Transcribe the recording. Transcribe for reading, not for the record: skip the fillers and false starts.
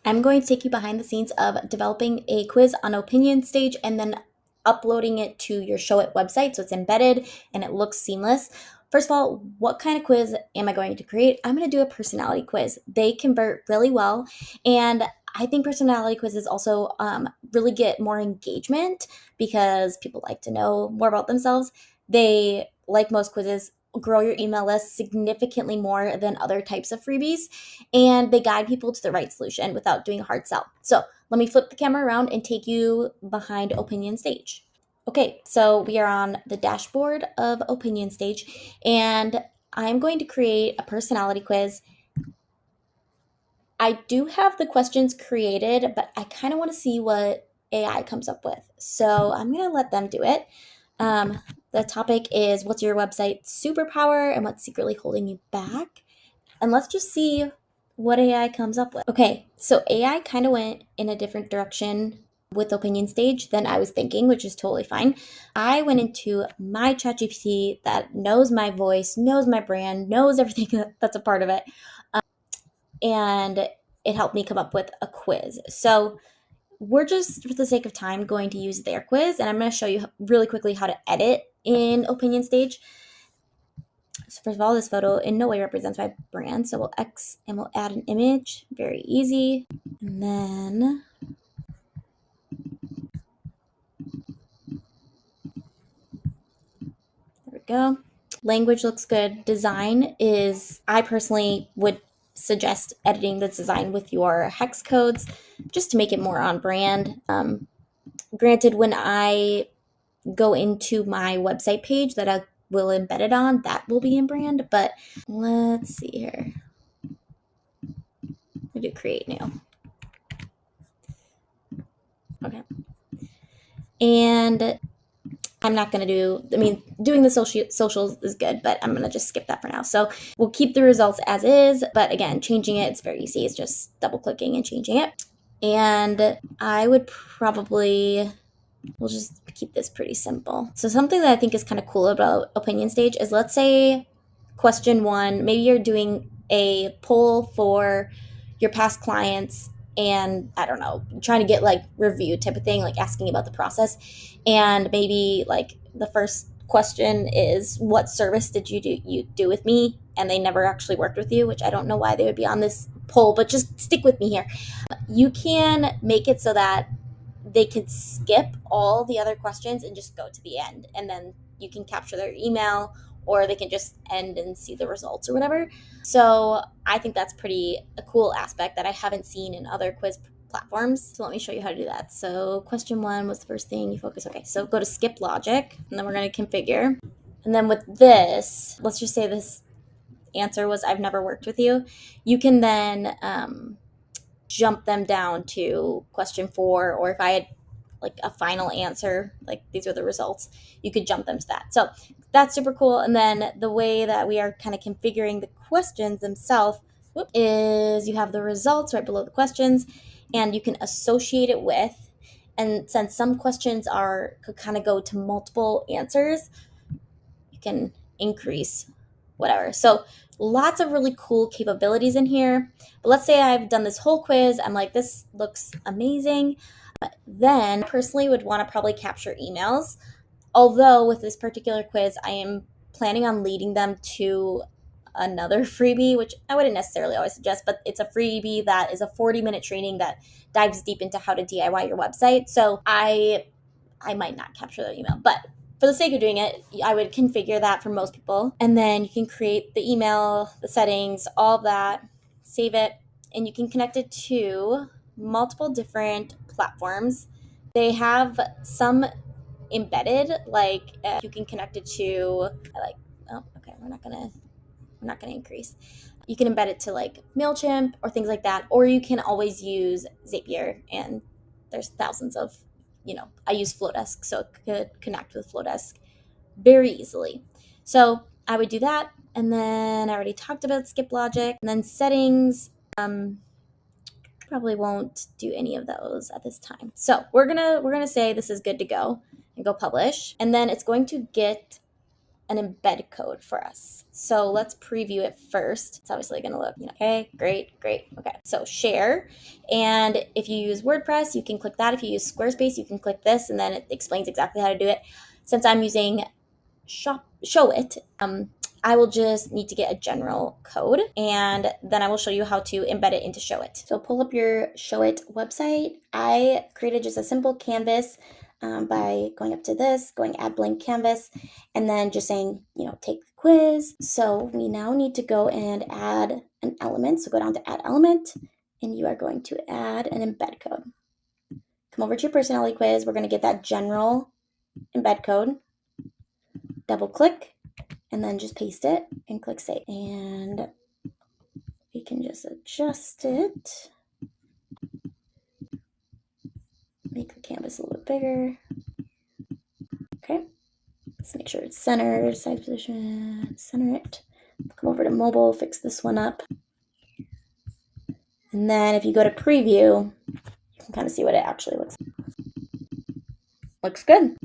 I'm going to take you behind the scenes of developing a quiz on Opinion Stage and then uploading it to your Show It website so it's embedded and it looks seamless. First of all, what kind of quiz am I going to create? I'm going to do a personality quiz. They convert really well, and I think personality quizzes also really get more engagement because people like to know more about themselves. They, like most quizzes, grow your email list significantly more than other types of freebies, and they guide people to the right solution without doing a hard sell. So let me flip the camera around and take you behind Opinion Stage. Okay, so we are on the dashboard of Opinion Stage, and I'm going to create a personality quiz. I do have the questions created, but I kind of want to see what AI comes up with. So I'm going to let them do it. Um, the topic is, what's your website superpower and what's secretly holding you back? And let's just see what AI comes up with. Okay, so AI kind of went in a different direction with Opinion Stage than I was thinking, which is totally fine. I went into my ChatGPT that knows my voice, knows my brand, knows everything that's a part of it, and it helped me come up with a quiz. So we're just, for the sake of time, going to use their quiz, and I'm going to show you really quickly how to edit in Opinion Stage. So first of all, this photo in no way represents my brand. So we'll X and we'll add an image. Very easy. And then there we go. Language looks good. Design is, I personally would suggest editing the design with your hex codes just to make it more on brand. Granted, when I go into my website page that I will embed it on, that will be in brand, but let's see here. We do create new. Okay. And I'm not going to do, doing the socials is good, but I'm going to just skip that for now. So we'll keep the results as is, but again, changing it, it's very easy. It's just double clicking and changing it. And I would probably, we'll just keep this pretty simple. So something that I think is kind of cool about Opinion Stage is, let's say question one, maybe you're doing a poll for your past clients and I don't know, trying to get like review type of thing, like asking about the process. And maybe like the first question is, what service did you do with me? And they never actually worked with you, which I don't know why they would be on this poll, but just stick with me here. You can make it so that they can skip all the other questions and just go to the end, and then you can capture their email, or they can just end and see the results or whatever. So I think that's pretty a cool aspect that I haven't seen in other quiz platforms. So let me show you how to do that. So question one was the first thing you focus. Okay, so go to skip logic, and then we're going to configure. And then with this, let's just say this answer was, I've never worked with you. You can then jump them down to question four, or if I had like a final answer, like these are the results, you could jump them to that. So that's super cool. And then the way that we are kind of configuring the questions themselves is you have the results right below the questions, and you can associate it with, and since some questions could kind of go to multiple answers, you can increase whatever. So lots of really cool capabilities in here. But let's say I've done this whole quiz. I'm like, this looks amazing. Then personally would want to probably capture emails. Although with this particular quiz, I am planning on leading them to another freebie, which I wouldn't necessarily always suggest, but it's a freebie that is a 40-minute training that dives deep into how to DIY your website. So I might not capture the email, but for the sake of doing it, I would configure that for most people. And then you can create the email, the settings, all of that, save it, and you can connect it to multiple different platforms. They have some embedded, like you can connect it to like, oh, okay, we're not gonna increase. You can embed it to like MailChimp or things like that, or you can always use Zapier, and there's thousands of, I use Flowdesk, so it could connect with Flowdesk very easily. So I would do that, and then I already talked about skip logic, and then settings. Probably won't do any of those at this time. So we're gonna say this is good to go and go publish, and then it's going to get an embed code for us. So let's preview it first. It's obviously going to look, okay, great. Okay, so share. And if you use WordPress, you can click that. If you use Squarespace, you can click this, and then it explains exactly how to do it. Since I'm using Show It, I will just need to get a general code, and then I will show you how to embed it into Show It. So pull up your Show It website. I created just a simple canvas by going up to this, going add blank canvas, and then just saying, take the quiz. So we now need to go and add an element. So go down to add element, and you are going to add an embed code. Come over to your personality quiz. We're going to get that general embed code. Double click, and then just paste it and click save. And we can just adjust it. Make the canvas a little bit bigger. Okay. Let's make sure it's centered, side position, center it. Come over to mobile, fix this one up. And then if you go to preview, you can kind of see what it actually looks like. Looks good.